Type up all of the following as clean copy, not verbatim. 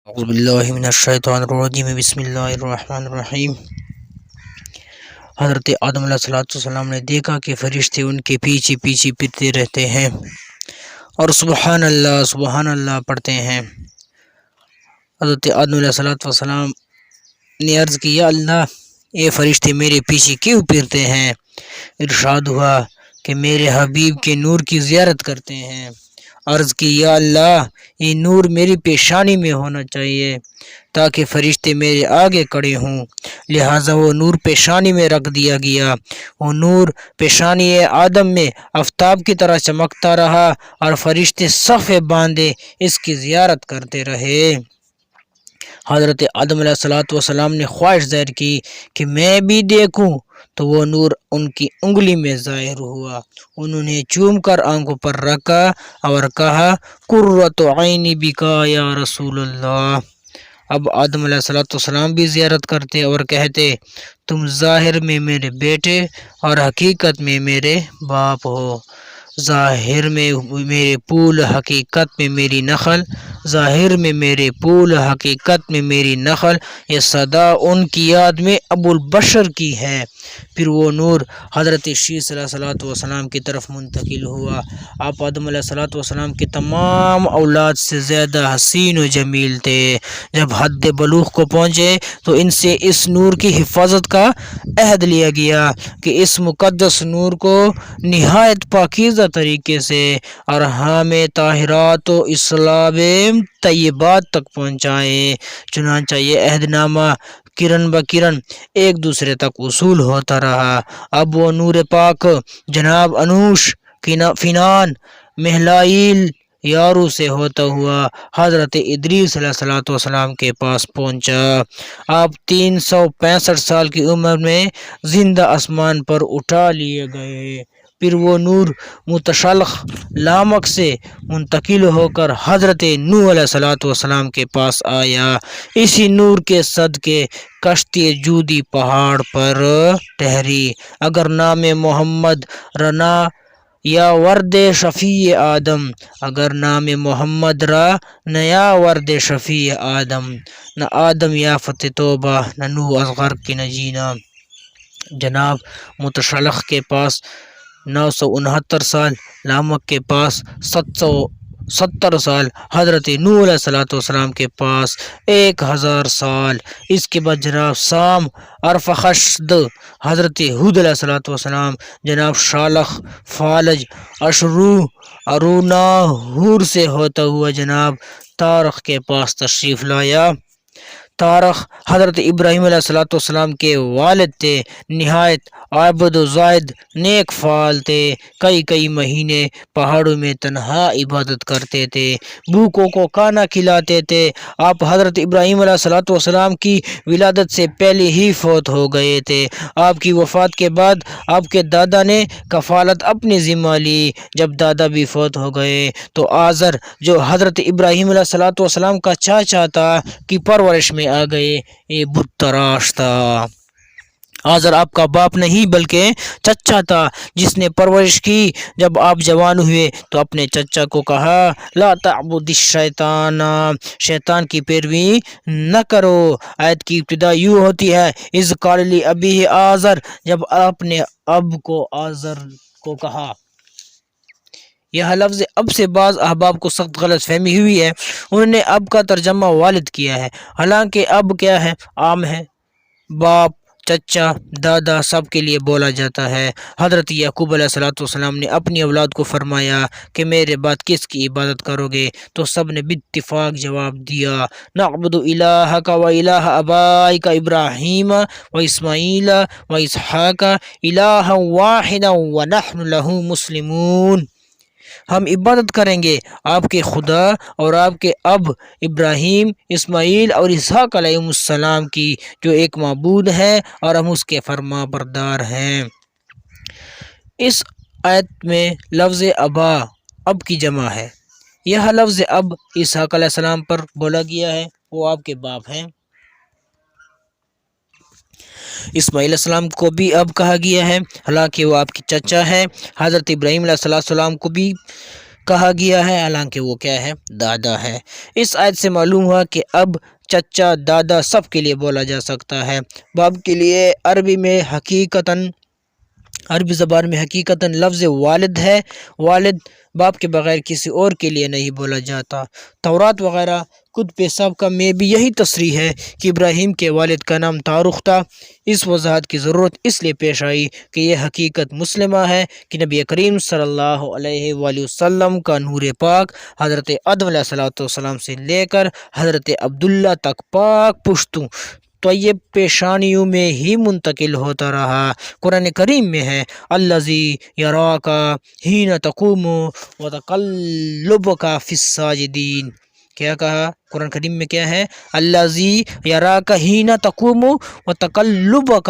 اعوذ باللہ من الشیطان الرجیم بسم اللہ الرحمن الرحیم۔ حضرت آدم علیہ السلام نے دیکھا کہ فرشتے ان کے پیچھے پیچھے پھرتے رہتے ہیں اور سبحان اللہ پڑھتے ہیں۔ حضرت آدم علیہ السلام نے عرض کی، یا اللہ، یہ فرشتے میرے پیچھے کیوں پھرتے ہیں؟ ارشاد ہوا کہ میرے حبیب کے نور کی زیارت کرتے ہیں۔ عرض کی، یا اللہ، یہ نور میری پیشانی میں ہونا چاہیے تاکہ فرشتے میرے آگے کھڑے ہوں، لہٰذا وہ نور پیشانی میں رکھ دیا گیا۔ وہ نور پیشانی آدم میں آفتاب کی طرح چمکتا رہا اور فرشتے صفیں باندھے اس کی زیارت کرتے رہے۔ حضرت آدم علیہ السلام نے خواہش ظاہر کی کہ میں بھی دیکھوں، تو وہ نور ان کی انگلی میں ظاہر ہوا۔ انہوں نے چوم کر آنکھوں پر رکھا اور کہا، قرۃ عینی بکا یا رسول اللہ۔ اب آدم علیہ السلام بھی زیارت کرتے اور کہتے، تم ظاہر میں میرے بیٹے اور حقیقت میں میرے باپ ہو، ظاہر میں میرے پول، حقیقت میں میری نخل، ظاہر میں میرے پول، حقیقت میں میری نخل۔ یہ صدا ان کی یاد میں ابو البشر کی ہے۔ پھر وہ نور حضرت شیس علیہ السلام کی طرف منتقل ہوا۔ آپ آدم علیہ السلام کے تمام اولاد سے زیادہ حسین و جمیل تھے۔ جب حد بلوغ کو پہنچے تو ان سے اس نور کی حفاظت کا عہد لیا گیا کہ اس مقدس نور کو نہایت پاکیزہ طریقے سے ارحام طاہرات و اسلاب طیبات تک پہنچائیں۔ چنانچہ یہ عہد نامہ کرن بکرن ایک دوسرے تک وصول ہوتا رہا۔ اب وہ نور پاک جناب انوش فینان مہلائیل یارو سے ہوتا ہوا حضرت ادریس علیہ السلام کے پاس پہنچا۔ آپ 365 سال کی عمر میں زندہ آسمان پر اٹھا لیے گئے۔ پھر وہ نور متشلخ لامک سے منتقل ہو کر حضرت نوح علیہ السلام کے پاس آیا۔ اسی نور کے صدقے کشتی جودی پہاڑ پر ٹھہری۔ اگر نام محمد رنا یا ورد شفیع آدم، اگر نام محمد را نیا ورد شفیع آدم، نہ آدم یافت توبہ، نہ نوح از غرق کی نجینا۔ جناب متشلخ کے پاس 969 سال، لامک کے پاس 770 سال، حضرت نوح علیہ السلام کے پاس 1000 سال۔ اس کے بعد جناب سام ارفخشد، حضرت ہود علیہ السلام، جناب شالخ، فالج، اشرو، اروناہور سے ہوتا ہوا جناب تارخ کے پاس تشریف لایا۔ تارخ حضرت ابراہیم علیہ السلام کے والد تھے، نہایت عابد و زاہد نیک فعال تھے۔ کئی مہینے پہاڑوں میں تنہا عبادت کرتے تھے، بھوکوں کو کھانا کھلاتے تھے۔ آپ حضرت ابراہیم علیہ السلام کی ولادت سے پہلے ہی فوت ہو گئے تھے۔ آپ کی وفات کے بعد آپ کے دادا نے کفالت اپنی ذمہ لی۔ جب دادا بھی فوت ہو گئے تو آزر، جو حضرت ابراہیم علیہ السلام کا چاچا تھا، کی پرورش میں آ گئے۔ یہ بت تراش تھا۔ آزر آپ کا باپ نہیں بلکہ چچا تھا جس نے پرورش کی۔ جب آپ جوان ہوئے تو اپنے چچا کو کہا، لا تعبد الشیطان، شیطان کی پیروی نہ کرو۔ آیت کی ابتدا یوں ہوتی ہے، اذ قال لابیہ آزر، جب آپ نے اب کو آزر کو کہا۔ یہ لفظ اب سے بعض احباب کو سخت غلط فہمی ہوئی ہے، انہوں نے اب کا ترجمہ والد کیا ہے، حالانکہ اب کیا ہے، عام ہے، باپ، چچا، دادا سب کے لیے بولا جاتا ہے۔ حضرت یعقوب علیہ السلام نے اپنی اولاد کو فرمایا کہ میرے بعد کس کی عبادت کرو گے؟ تو سب نے باتفاق جواب دیا، نعبد الہک و الہ آبائک ابراہیم و اسماعیل و اسحاق الہا واحدا ونحن لہ مسلمون۔ ہم عبادت کریں گے آپ کے خدا اور آپ کے اب ابراہیم، اسماعیل اور اسحاق علیہ السلام کی، جو ایک معبود ہے اور ہم اس کے فرما بردار ہیں۔ اس آیت میں لفظ ابا اب کی جمع ہے۔ یہ لفظ اب اسحاق علیہ السلام پر بولا گیا ہے، وہ آپ کے باپ ہیں۔ اسماعیل علیہ السلام کو بھی اب کہا گیا ہے، حالانکہ وہ آپ کی چچا ہے۔ حضرت ابراہیم علیہ السلام کو بھی کہا گیا ہے، حالانکہ وہ کیا ہے؟ دادا ہے۔ اس آیت سے معلوم ہوا کہ اب چچا دادا سب کے لیے بولا جا سکتا ہے۔ باپ کے لیے عربی زبان میں حقیقتاً لفظ والد ہے۔ والد باپ کے بغیر کسی اور کے لیے نہیں بولا جاتا۔ تورات وغیرہ کتب سابقہ میں بھی یہی تصریح ہے کہ ابراہیم کے والد کا نام تاروخ تھا۔ اس وضاحت کی ضرورت اس لیے پیش آئی کہ یہ حقیقت مسلمہ ہے کہ نبی کریم صلی اللہ علیہ وآلہ وسلم کا نور پاک حضرت آدم علیہ السلام سے لے کر حضرت عبداللہ تک پاک پشتوں طیب پیشانیوں میں ہی منتقل ہوتا رہا۔ قرآن کریم میں ہے الذی یراک حین تقوم وتقلبک فی الساجدین۔ کیا کہا قرآن کریم میں؟ کیا ہے؟ الذی یراک حین تقوم وتقلبک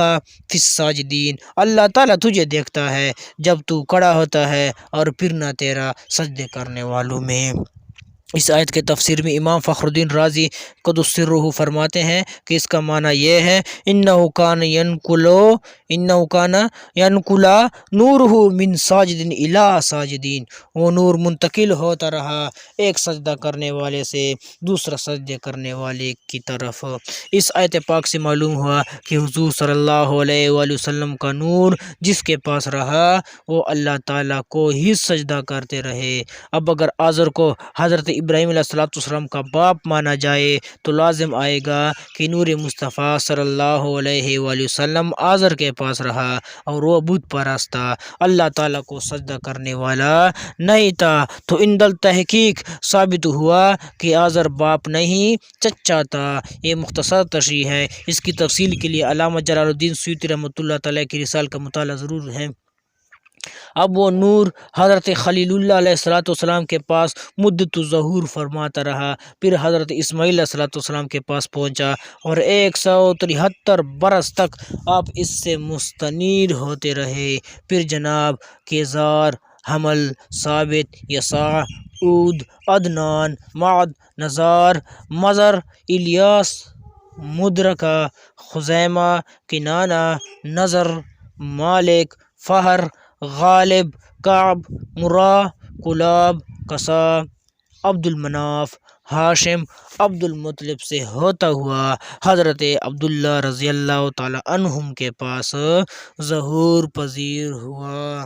فی الساجدین۔ اللہ تعالیٰ تجھے دیکھتا ہے جب تو کھڑا ہوتا ہے اور پھرنا تیرا سجدے کرنے والوں میں۔ اس آیت کے تفسیر میں امام فخر الدین رازی قدس سرہ فرماتے ہیں کہ اس کا معنی یہ ہے انہ کان ینقلا نورہ من ساجد الی ساجدین۔ وہ نور منتقل ہوتا رہا ایک سجدہ کرنے والے سے دوسرا سجدے کرنے والے کی طرف۔ اس آیت پاک سے معلوم ہوا کہ حضور صلی اللہ علیہ وآلہ وسلم کا نور جس کے پاس رہا وہ اللہ تعالیٰ کو ہی سجدہ کرتے رہے۔ اب اگر آزر کو حضرت ابراہیم علیہ السلام کا باپ مانا جائے تو لازم آئے گا کہ نور مصطفیٰ صلی اللہ علیہ وآلہ وسلم آزر کے پاس رہا اور وہ بت پرست تھا، اللہ تعالیٰ کو سجدہ کرنے والا نہیں تھا۔ تو عند التحقیق ثابت ہوا کہ آزر باپ نہیں چچا تھا۔ یہ مختصر تشریح ہے، اس کی تفصیل کے لیے علامہ جلال الدین سیوطی رحمۃ اللہ تعالیٰ کی رسالہ کا مطالعہ ضرور ہے۔ اب وہ نور حضرت خلیل اللہ علیہ السلام کے پاس مدت الظہور فرماتا رہا، پھر حضرت اسماعیل علیہ السلام کے پاس پہنچا اور 173 برس تک آپ اس سے مستنیر ہوتے رہے۔ پھر جناب کیزار، حمل، ثابت، یسع، عود، عدنان، معد، نزار، مزر، الیاس، مدرکہ، خزیمہ، کنانہ، نظر، مالک، فہر، غالب، کعب، مرا، کلاب، کسا، عبد المناف، ہاشم، عبد المطلب سے ہوتا ہوا حضرت عبداللہ رضی اللہ تعالی عنہم کے پاس ظہور پذیر ہوا۔